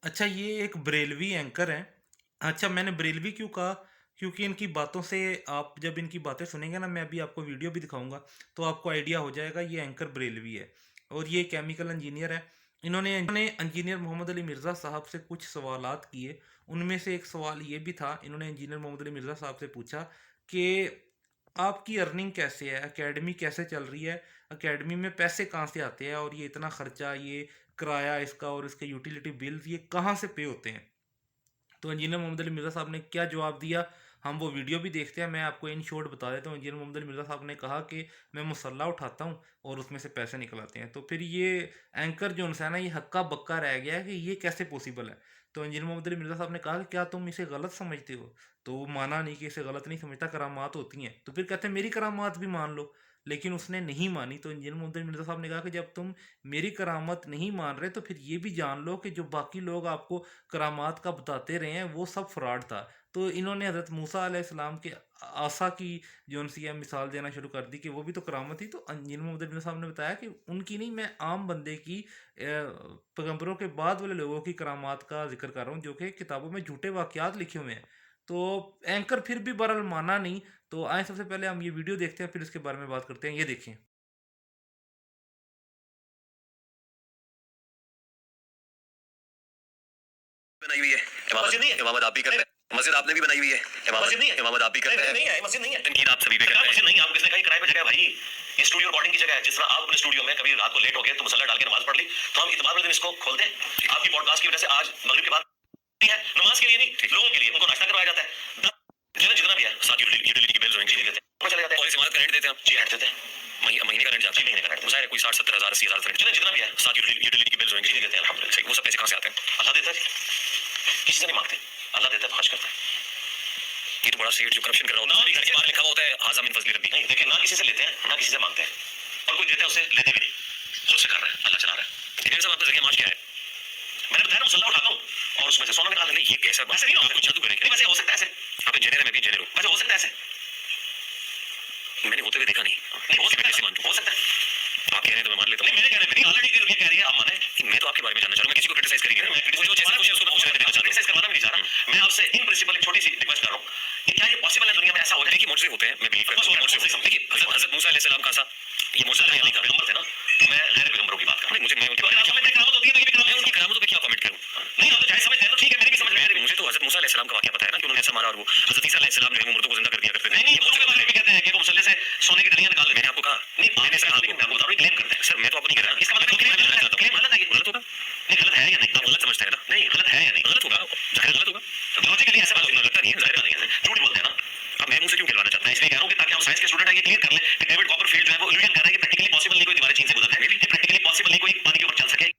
अच्छा, ये एक बरेलवी एंकर हैं। अच्छा, मैंने बरेलवी क्यों कहा? क्योंकि इनकी बातों से आप जब इनकी बातें सुनेंगे ना, मैं अभी आपको वीडियो भी दिखाऊँगा, तो आपको आइडिया हो जाएगा ये एंकर बरेलवी है और ये केमिकल इंजीनियर है। इन्होंने इंजीनियर मोहम्मद अली मिर्ज़ा साहब से कुछ सवालात किए। उनमें से एक सवाल ये भी था, इन्होंने इंजीनियर मोहम्मद अली मिर्ज़ा साहब से पूछा कि आपकी अर्निंग कैसे है? अकेडमी कैसे चल रही है? अकेडमी में पैसे कहाँ से आते हैं और ये इतना खर्चा, ये किराया इसका और इसके यूटिलिटी बिल्स ये कहाँ से पे होते हैं? तो इंजीनियर मोहम्मद अली मिर्ज़ा साहब ने क्या जवाब दिया, हम वो वीडियो भी देखते हैं। मैं आपको इन शॉर्ट बता देता हूँ। इंजीनियर मोहम्मद अली मिर्ज़ा साहब ने कहा कि मैं मसल्ला उठाता हूँ और उसमें से पैसे निकल आते हैं। तो फिर ये एंकर जो है ना, ये हक्का-बक्का रह गया है कि ये कैसे पॉसिबल है? तो इंजीनियर मोहम्मद अली मिर्ज़ा साहब ने कहा कि क्या तुम इसे गलत समझते हो? तो वो माना नहीं कि इसे गलत नहीं समझता, करामात होती हैं। तो फिर कहते हैं मेरी करामात भी मान लो। लेकिन उसने नहीं मानी। तो इंजीनियर मोहम्मद अली मिर्ज़ा साहब ने कहा कि जब तुम मेरी करामत नहीं मान रहे, तो फिर ये भी जान लो कि जो बाकी लोग आपको करामात का बताते रहे हैं, वो सब फ्रॉड था। तो इन्होंने हज़रत मूसा अलैहिस्सलाम के आसा की जो-सी है मिसाल देना शुरू कर दी कि वो भी तो करामत थी। तो इंजीनियर मोहम्मद अली साहब ने बताया कि उनकी नहीं, मैं आम बंदे की पैगंबरों के बाद वाले लोगों की करामात का ज़िक्र कर रहा हूँ, जो कि किताबों में झूठे वाक़यात लिखे हुए हैं। तो एंकर फिर भी बहरहाल माना नहीं। तो आएँ सबसे पहले हम ये वीडियो देखते हैं, फिर इसके बारे में बात करते हैं। ये देखिए। बनाई हुई है। मस्जिद नहीं है, इमामत आप भी करते हैं। मस्जिद आपने भी बनाई हुई है। मस्जिद नहीं है, इमामत आप भी करते हैं। नहीं है, मस्जिद नहीं है। तनकीद आप सभी पे करते हैं। मस्जिद नहीं है, आपको किसने कहा किराए पे जगह है भाई? ये स्टूडियो रिकॉर्डिंग की जगह है। जिस तरह आप अपने स्टूडियो में कभी रात को लेट हो गए तो मुसल्ला डाल के नमाज पढ़ ली, तो हम इतवार वाले दिन इसको खोलते हैं। आपकी पॉडकास्ट की वजह से आज मगरिब के बाद है नमाज के लिए नहीं, लोगों के लिए उनको नाश्ता करवाया जाता है। जितना भी है साथ यूटिलिटी के बिल्स होंगे देते हैं, चले जाते हैं और इस इमारत का रेंट देते हैं। जी रेंट देते हैं, महीने का रेंट जाता है। महीने का रेंट मुझे कोई 60-70 हज़ार 80 हज़ार जितना भी है साथ यूटिलिटी के बिल्स होंगे देते हैं। अल्हम्दुलिल्लाह सही। वो सब पैसे कहाँ से आते हैं? अल्लाह देता है, किसी से नहीं मांगते। अल्लाह देता है, खर्च करता है। ये तो बड़ा सेठ जो करप्शन कर रहा होता है, घर के बाहर लिखा होता है हाजा मिन फजली रब्बी। नहीं देखिए, ना किसी से लेते हैं ना किसी से मांगते हैं, और कोई देता है उसे लेते भी नहीं, खुद से कर रहा है, अल्लाह चला रहा है। लेकिन सब आपका जरिया माश क्या है? मैंने बताया मुसल्ला उठाता हूँ और उसमें से सोना निकाल देना। ये कैसा वैसे नहीं हो सकता, जादू करेंगे। वैसे हो सकता है ऐसे, आप इंजीनियर है मैं भी इंजीनियर हूँ, वैसे हो सकता है ऐसे, मैंने होते हुए देखा नहीं। नहीं हो सकता है, कैसे मानूं? हो सकता है। आप कह रहे हैं तो मैं मान लेता हूँ। नहीं मेरे कहने पे नहीं, ऑलरेडी ये कह रही है आप माने कि मैं तो आपके बारे में जानना चाह रहा हूँ। मैं किसी को क्रिटिसाइज करेंगे, मैं जो चीज़ पूछे उसको मैं पूछने देना चाहता हूँ। क्रिटिसाइज करवाना भी नहीं चाह रहा। मैं आपसे इन प्रिंसिपल एक छोटी सी रिक्वेस्ट कर रहा हूँ कि क्या ये पॉसिबल है दुनिया में ऐसा हो रहा है कि मोर्चे होते हैं? मैं बिलीव करता हूँ मोर्चे होते हैं। देखिए हज़रत मूसा अलैहिस्सलाम का सा ये मोर्चा नहीं था, पैगंबर थे ना। मैं गैर पैगंबरों की बात कर रहा हूँ। मुझे मैं उनकी करामत होती है तो ये भी करामत, मैं उनकी करामतों पे क्या कमेंट करूँ? नहीं आप तो जायज़ समझते हैं तो ठीक है, मेरी भी समझ में आ रही है। मुझे तो हज़रत मूसा अलैहिस्सलाम का वाक़या पता है ना कि उन्होंने ऐसा मारा और वो हज़रत ईसा अलैहिस्सलाम ने वो मुर्दों को ज़िंदा कर दिया करते थे। नहीं ये मोर्चे के बारे में कहते हैं कि वो मुसल्ले से सोने की डलियाँ निकाल ले। मैंने आपको कहा नहीं, मैंने ऐसा कहा, लेकिन मैं आपको बता रहा हूँ क्लेम करते हैं। सर मैं तो आपको नहीं कह रहा, इसका मतलब क्लेम गलत है। क्लेम गलत है, ये गलत होगा। नहीं गलत है या नहीं? आप गलत समझते हैं ना? नहीं गलत है या नहीं? गलत होगा, ज़ाहिर गलत होगा। लॉजिकली ऐसा बात लगता नहीं है, ज़ाहिर बात नहीं है। झूठ बोलते हैं ना। अब मैं मुझसे क्यों खिलवाना चाहता है? इसलिए कह रहा हूँ कि ताकि हम साइंस के स्टूडेंट हैं ये क्लियर कर लें कि डेविड कॉपरफील्ड जो है वो इल्यूजन कर रहा है कि प्रैक्टिकली पॉसिबल नहीं कोई दीवारें चीन से गुजर है, ये प्रैक्टिकली पॉसिबल नहीं कोई पानी के ऊपर चल सके।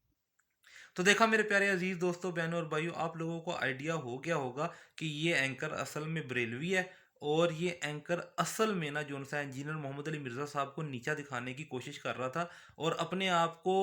तो देखा मेरे प्यारे अजीज दोस्तों, बहनों और भाइयों, आप लोगों को आइडिया हो गया होगा कि ये एंकर असल में बरेलवी है और ये एंकर असल में ना जो सा इंजीनियर मोहम्मद अली मिर्ज़ा साहब को नीचा दिखाने की कोशिश कर रहा था और अपने आप को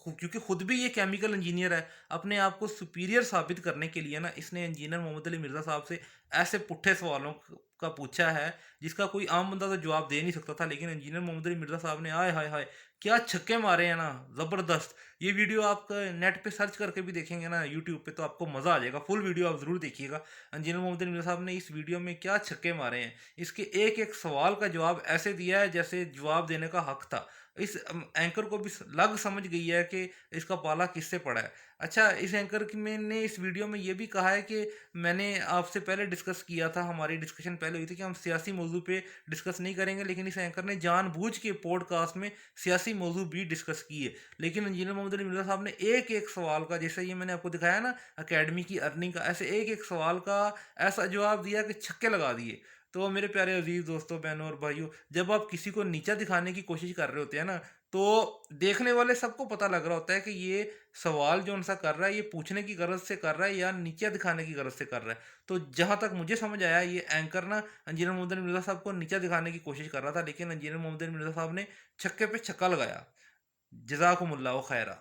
क्योंकि खुद भी ये केमिकल इंजीनियर है, अपने आप को सुपीरियर साबित करने के लिए ना इसने इंजीनियर मोहम्मद अली मिर्ज़ा साहब से ऐसे पुट्ठे सवालों का पूछा है जिसका कोई आम बंदा तो जवाब दे नहीं सकता था। लेकिन इंजीनियर मोहम्मद अली मिर्ज़ा साहब ने आय हाय हाय क्या छक्के मारे हैं ना, ज़बरदस्त। ये वीडियो आप नेट पे सर्च करके भी देखेंगे ना यूट्यूब पे, तो आपको मज़ा आ जाएगा। फुल वीडियो आप ज़रूर देखिएगा। इंजीनियर मोहम्मद अली साहब ने इस वीडियो में क्या छक्के मारे हैं, इसके एक एक सवाल का जवाब ऐसे दिया है जैसे जवाब देने का हक था। इस एंकर को भी लग समझ गई है कि इसका पाला किससे पड़ा है। अच्छा, इस एंकर की मैंने इस वीडियो में ये भी कहा है कि मैंने आपसे पहले डिस्कस किया था, हमारी डिस्कशन पहले हुई थी कि हम सियासी मौजू पे डिस्कस नहीं करेंगे, लेकिन इस एंकर ने जानबूझ के पॉडकास्ट में सियासी मौजू भी डिस्कस किए। लेकिन इंजीनियर मोहम्मद अली मिर्ज़ा साहब ने एक एक सवाल का, जैसे ये मैंने आपको दिखाया ना अकेडमी की अर्निंग का, ऐसे एक एक सवाल का ऐसा जवाब दिया कि छक्के लगा दिए। तो मेरे प्यारे अजीज़ दोस्तों, बहनों और भाइयों, जब आप किसी को नीचा दिखाने की कोशिश कर रहे होते हैं ना, तो देखने वाले सबको पता लग रहा होता है कि ये सवाल जो उनसा कर रहा है ये पूछने की गरज से कर रहा है या नीचा दिखाने की गरज से कर रहा है। तो जहाँ तक मुझे समझ आया, ये एंकर ना इंजीनियर मोहम्मद अली मिर्ज़ा साहब को नीचा दिखाने की कोशिश कर रहा था, लेकिन इंजीनियर मोहम्मद अली मिर्ज़ा साहब ने छक्के पे छक्का लगाया। जज़ाकुमुल्लाहु खैरा।